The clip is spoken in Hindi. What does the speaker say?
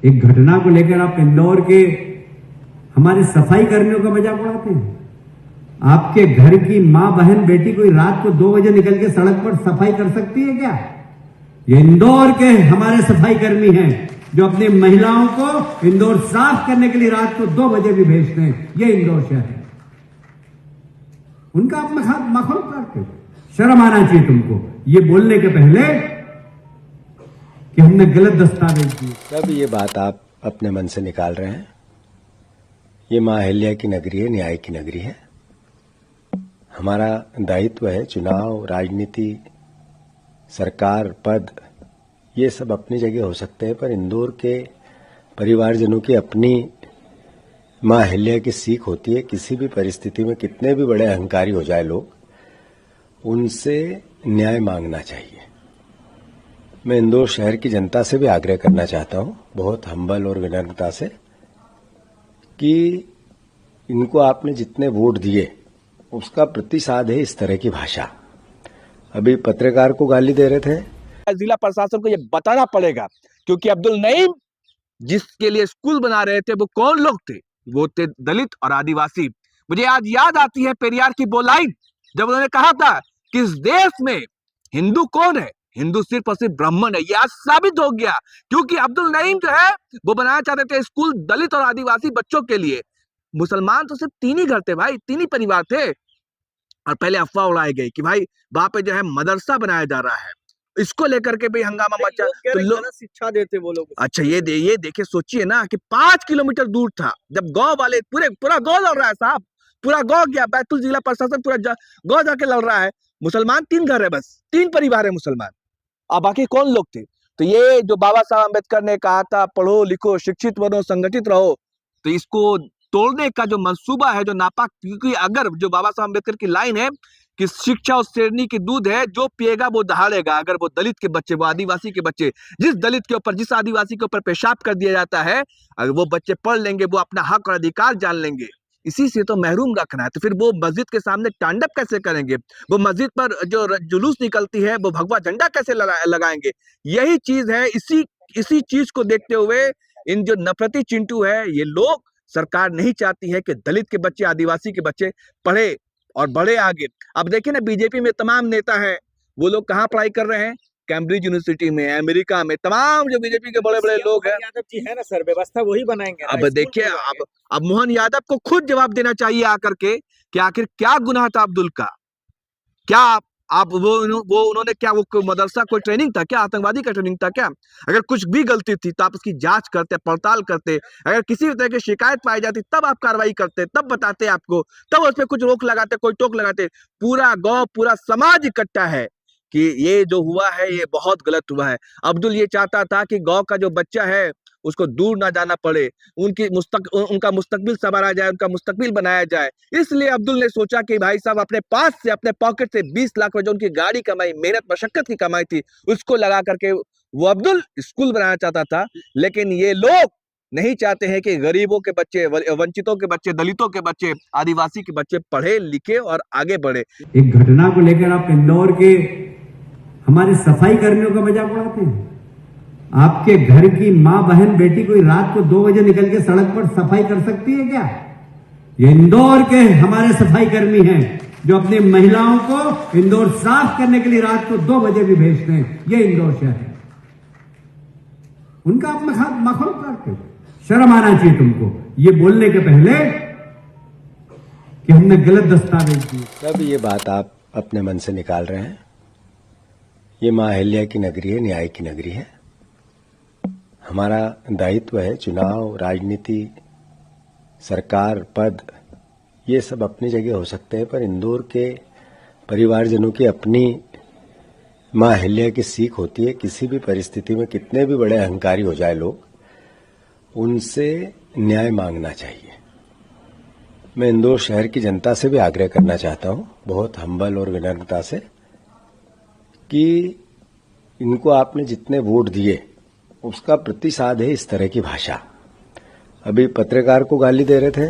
एक घटना को लेकर आप इंदौर के हमारे सफाई कर्मियों का मजाक उड़ाते हैं। आपके घर की मां बहन बेटी कोई रात को 2 बजे निकल के सड़क पर सफाई कर सकती है क्या? ये इंदौर के हमारे सफाई कर्मी हैं जो अपनी महिलाओं को इंदौर साफ करने के लिए रात को 2 बजे भी भेजते हैं। ये इंदौर शहर है, उनका आप मखौल उतारते हो। शर्म आना चाहिए तुमको ये बोलने के पहले कि हमने गलत दस्तावेज दिए। तब ये बात आप अपने मन से निकाल रहे हैं। ये मां अहिल्या की नगरी है, न्याय की नगरी है। हमारा दायित्व है चुनाव, राजनीति, सरकार, पद, ये सब अपनी जगह हो सकते हैं, पर इंदौर के परिवारजनों की अपनी मां अहिल्या की सीख होती है। किसी भी परिस्थिति में कितने भी बड़े अहंकारी हो जाए लोग, उनसे न्याय मांगना चाहिए। मैं इंदौर शहर की जनता से भी आग्रह करना चाहता हूं, बहुत हम्बल और विनम्रता से, कि इनको आपने जितने वोट दिए उसका प्रतिसाद है इस तरह की भाषा। अभी पत्रकार को गाली दे रहे थे। जिला प्रशासन को ये बताना पड़ेगा, क्योंकि अब्दुल नईम जिसके लिए स्कूल बना रहे थे वो कौन लोग थे? वो थे दलित और आदिवासी। मुझे आज याद आती है पेरियार की वो लाइन, जब उन्होंने कहा था कि इस देश में हिंदू कौन है? हिंदू सिर्फ और सिर्फ ब्राह्मण है। ये आज साबित हो गया, क्योंकि अब्दुल नईम जो है वो बनाना चाहते थे स्कूल दलित और आदिवासी बच्चों के लिए। मुसलमान तो सिर्फ 3 ही घर थे भाई, 3 ही परिवार थे। और पहले अफवाह उड़ाई गई कि भाई वहां पे जो है मदरसा बनाया जा रहा है, इसको लेकर के भी हंगामा मचा। तो लोग शिक्षा देते वो लोग। अच्छा ये देखिए, सोचिए ना कि 5 किलोमीटर दूर था, जब गांव वाले पूरा गांव लड़ रहा है साहब, पूरा गांव गया, बैतूल जिला प्रशासन पूरा गांव जाके लड़ रहा है। मुसलमान 3 घर है, बस 3 परिवार है मुसलमान, और बाकी कौन लोग थे? तो ये जो बाबा साहब अम्बेडकर ने कहा था पढ़ो लिखो शिक्षित बनो संगठित रहो, तो इसको तोड़ने का जो मंसूबा है, जो नापाक, क्योंकि अगर जो बाबा साहब अम्बेडकर की लाइन है कि शिक्षा उस शेरनी की दूध है, जो पिएगा वो दहाड़ेगा। अगर वो दलित के बच्चे, वो आदिवासी के बच्चे, जिस दलित के ऊपर, जिस आदिवासी के ऊपर पेशाब कर दिया जाता है, अगर वो बच्चे पढ़ लेंगे, वो अपना हक और अधिकार जान लेंगे। इसी से तो महरूम रखना है, तो फिर वो मस्जिद के सामने तांडव कैसे करेंगे? वो मस्जिद पर जो जुलूस निकलती है वो भगवा झंडा कैसे लगाएंगे? यही चीज है। इसी चीज को देखते हुए इन जो नफरती चिंटू है, ये लोग, सरकार नहीं चाहती है कि दलित के बच्चे, आदिवासी के बच्चे पढ़े और बढ़े आगे। अब देखिए ना, बीजेपी में तमाम नेता हैं, वो लोग कहाँ पढ़ाई कर रहे हैं? कैम्ब्रिज यूनिवर्सिटी में, अमेरिका में। तमाम जो बीजेपी के बड़े बड़े लोग हैं, यादव जी है ना सर, व्यवस्था वही बनाएंगे। अब देखिए, अब मोहन यादव को खुद जवाब देना चाहिए आकर के कि आखिर क्या गुनाह था अब्दुल का? क्या आप उन्होंने क्या, वो मदरसा कोई ट्रेनिंग था क्या? आतंकवादी का ट्रेनिंग था क्या? अगर कुछ भी गलती थी तो आप उसकी जांच करते, पड़ताल करते। अगर किसी भी तरह की शिकायत पाई जाती तब आप कार्रवाई करते, तब बताते आपको, तब उस पर कुछ रोक लगाते, कोई टोक लगाते। पूरा गांव, पूरा समाज इकट्ठा है कि ये जो हुआ है ये बहुत गलत हुआ है। अब्दुल ये चाहता था कि गांव का जो बच्चा है उसको दूर ना जाना पड़े, उनका मुस्तकबिल संवारा जाए, उनका मुस्तकबिल बनाया जाए। इसलिए अब्दुल ने सोचा कि भाई साहब अपने पास से, अपने पॉकेट से 20 लाख जो उनकी गाड़ी कमाई, मेहनत मशक्कत की कमाई थी, उसको लगा करके वो अब्दुल स्कूल बनाना चाहता था। लेकिन ये लोग नहीं चाहते हैं कि गरीबों के बच्चे, वंचितों के बच्चे, दलितों के बच्चे, आदिवासी के बच्चे पढ़े लिखे और आगे बढ़े। एक घटना को लेकर आप इंदौर के हमारे सफाई कर्मियों का मजाक उड़ाते हैं। आपके घर की मां बहन बेटी कोई रात को 2 बजे निकल के सड़क पर सफाई कर सकती है क्या? ये इंदौर के हमारे सफाई कर्मी हैं जो अपनी महिलाओं को इंदौर साफ करने के लिए रात को 2 बजे भी भेजते हैं। ये इंदौर शहर है, उनका आप मखौल उतारते हो। शर्म आना चाहिए तुमको ये बोलने के पहले कि हमने गलत दस्तावेज दिए। तब ये बात आप अपने मन से निकाल रहे हैं। ये मां अहिल्या की नगरी है, न्याय की नगरी है। हमारा दायित्व है चुनाव, राजनीति, सरकार, पद, ये सब अपनी जगह हो सकते हैं, पर इंदौर के परिवारजनों की अपनी मां अहिल्या की सीख होती है। किसी भी परिस्थिति में कितने भी बड़े अहंकारी हो जाए लोग, उनसे न्याय मांगना चाहिए। मैं इंदौर शहर की जनता से भी आग्रह करना चाहता हूं, बहुत हम्बल और विनम्रता से, कि इनको आपने जितने वोट दिए उसका प्रतिसाद है इस तरह की भाषा। अभी पत्रकार को गाली दे रहे थे।